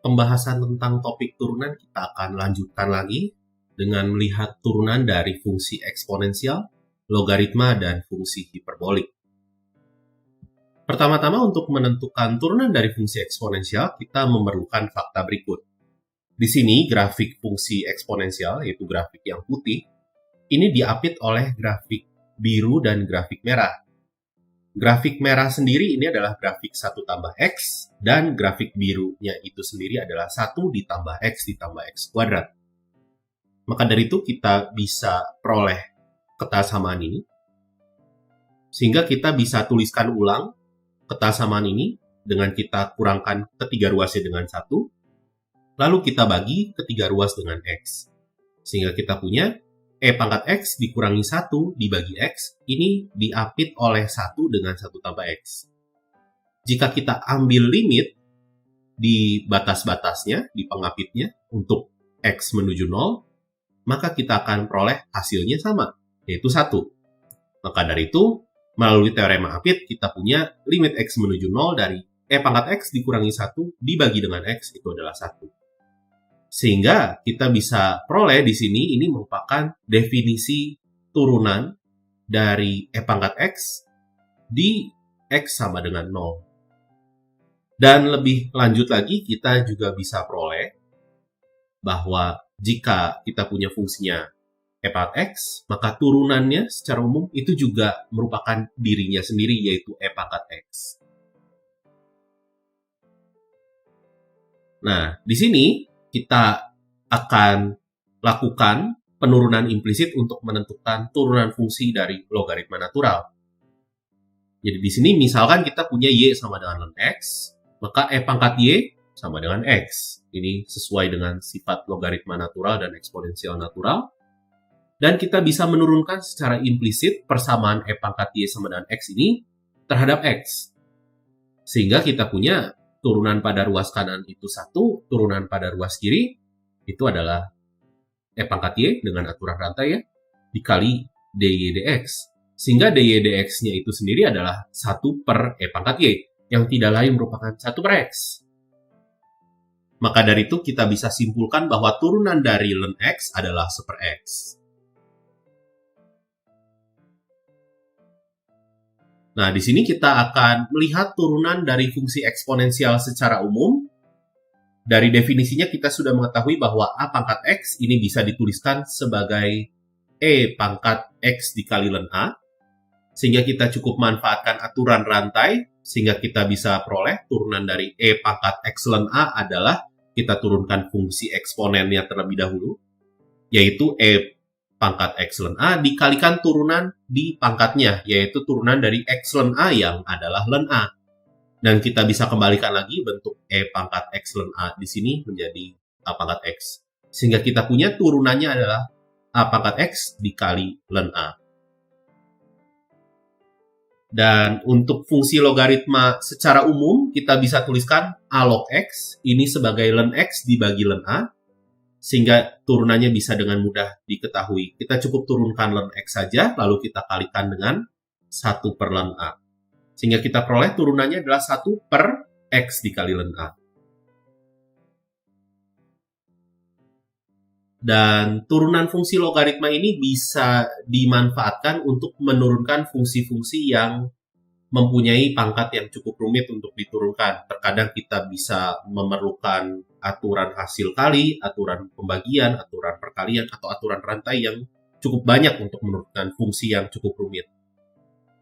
pembahasan tentang topik turunan kita akan lanjutkan lagi dengan melihat turunan dari fungsi eksponensial, logaritma, dan fungsi hiperbolik. Pertama-tama untuk menentukan turunan dari fungsi eksponensial, kita memerlukan fakta berikut. Di sini grafik fungsi eksponensial, yaitu grafik yang putih, ini diapit oleh grafik biru dan grafik merah. Grafik merah sendiri ini adalah grafik 1 tambah X, dan grafik birunya itu sendiri adalah 1 ditambah X ditambah X kuadrat. Maka dari itu kita bisa peroleh kesamaan ini, sehingga kita bisa tuliskan ulang kesamaan ini dengan kita kurangkan ketiga ruasnya dengan 1, lalu kita bagi ketiga ruas dengan X. Sehingga kita punya E pangkat X dikurangi 1 dibagi X, ini diapit oleh 1 dengan 1 tambah X. Jika kita ambil limit di batas-batasnya, di pengapitnya, untuk X menuju 0, maka kita akan peroleh hasilnya sama, yaitu 1. Maka dari itu, melalui teorema apit, kita punya limit X menuju 0 dari E pangkat X dikurangi 1 dibagi dengan X, itu adalah 1. Sehingga kita bisa peroleh di sini ini merupakan definisi turunan dari E pangkat X di X sama dengan 0. Dan lebih lanjut lagi, kita juga bisa peroleh bahwa jika kita punya fungsinya E pangkat X, maka turunannya secara umum itu juga merupakan dirinya sendiri, yaitu E pangkat X. Nah, di sini kita akan lakukan penurunan implisit untuk menentukan turunan fungsi dari logaritma natural. Jadi di sini misalkan kita punya Y sama dengan ln X, maka E pangkat Y sama dengan X. Ini sesuai dengan sifat logaritma natural dan eksponensial natural. Dan kita bisa menurunkan secara implisit persamaan E pangkat Y sama dengan X ini terhadap X. Sehingga kita punya turunan pada ruas kanan itu 1, turunan pada ruas kiri itu adalah E pangkat Y dengan aturan rantai ya, dikali dy dx. Sehingga dy dx-nya itu sendiri adalah 1 per E pangkat Y, yang tidak lain merupakan 1 per X. Maka dari itu kita bisa simpulkan bahwa turunan dari ln X adalah 1 per X. Nah, di sini kita akan melihat turunan dari fungsi eksponensial secara umum. Dari definisinya kita sudah mengetahui bahwa A pangkat X ini bisa dituliskan sebagai E pangkat X dikali ln A. Sehingga kita cukup manfaatkan aturan rantai, sehingga kita bisa peroleh turunan dari E pangkat X ln A adalah kita turunkan fungsi eksponennya terlebih dahulu, yaitu E pangkat X ln A dikalikan turunan di pangkatnya, yaitu turunan dari X ln A yang adalah ln A. Dan kita bisa kembalikan lagi bentuk E pangkat X ln A di sini menjadi A pangkat X. Sehingga kita punya turunannya adalah A pangkat X dikali ln A. Dan untuk fungsi logaritma secara umum, kita bisa tuliskan A log X, ini sebagai ln X dibagi ln A, sehingga turunannya bisa dengan mudah diketahui. Kita cukup turunkan ln X saja, lalu kita kalikan dengan 1 per ln A. Sehingga kita peroleh turunannya adalah 1 per X dikali ln A. Dan turunan fungsi logaritma ini bisa dimanfaatkan untuk menurunkan fungsi-fungsi yang mempunyai pangkat yang cukup rumit untuk diturunkan. Terkadang kita bisa memerlukan aturan hasil kali, aturan pembagian, aturan perkalian, atau aturan rantai yang cukup banyak untuk menurunkan fungsi yang cukup rumit.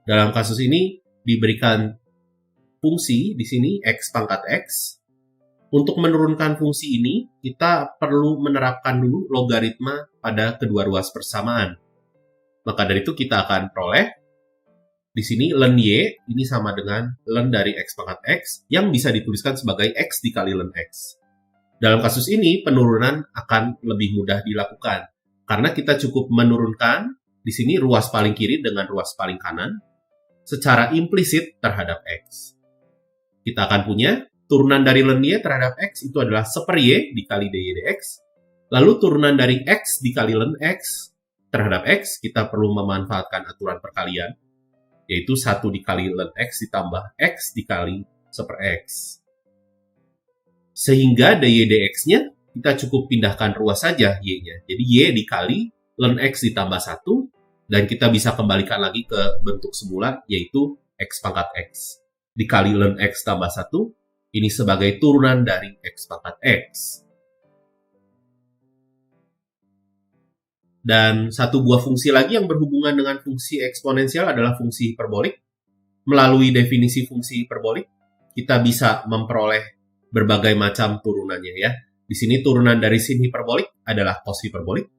Dalam kasus ini diberikan fungsi di sini X pangkat X. Untuk menurunkan fungsi ini, kita perlu menerapkan dulu logaritma pada kedua ruas persamaan. Maka dari itu kita akan peroleh di sini ln Y ini sama dengan ln dari X pangkat X yang bisa dituliskan sebagai X dikali ln X. Dalam kasus ini, penurunan akan lebih mudah dilakukan karena kita cukup menurunkan di sini ruas paling kiri dengan ruas paling kanan secara implisit terhadap X. Kita akan punya turunan dari ln Y terhadap X itu adalah 1 per Y dikali dy dx. Lalu turunan dari X dikali ln X terhadap X, kita perlu memanfaatkan aturan perkalian, yaitu 1 dikali ln X ditambah X dikali 1 per X. Sehingga dy dx-nya kita cukup pindahkan ruas saja y-nya. Jadi y dikali ln x ditambah 1, dan kita bisa kembalikan lagi ke bentuk semula, yaitu x pangkat x. Dikali ln x tambah 1, ini sebagai turunan dari x pangkat x. Dan satu buah fungsi lagi yang berhubungan dengan fungsi eksponensial adalah fungsi hiperbolik. Melalui definisi fungsi hiperbolik, kita bisa memperoleh berbagai macam turunannya ya. Di sini turunan dari sin hiperbolik adalah cos hiperbolik.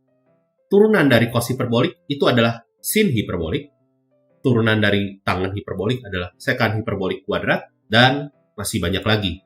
Turunan dari cos hiperbolik itu adalah sin hiperbolik. Turunan dari tangen hiperbolik adalah sekan hiperbolik kuadrat, dan masih banyak lagi.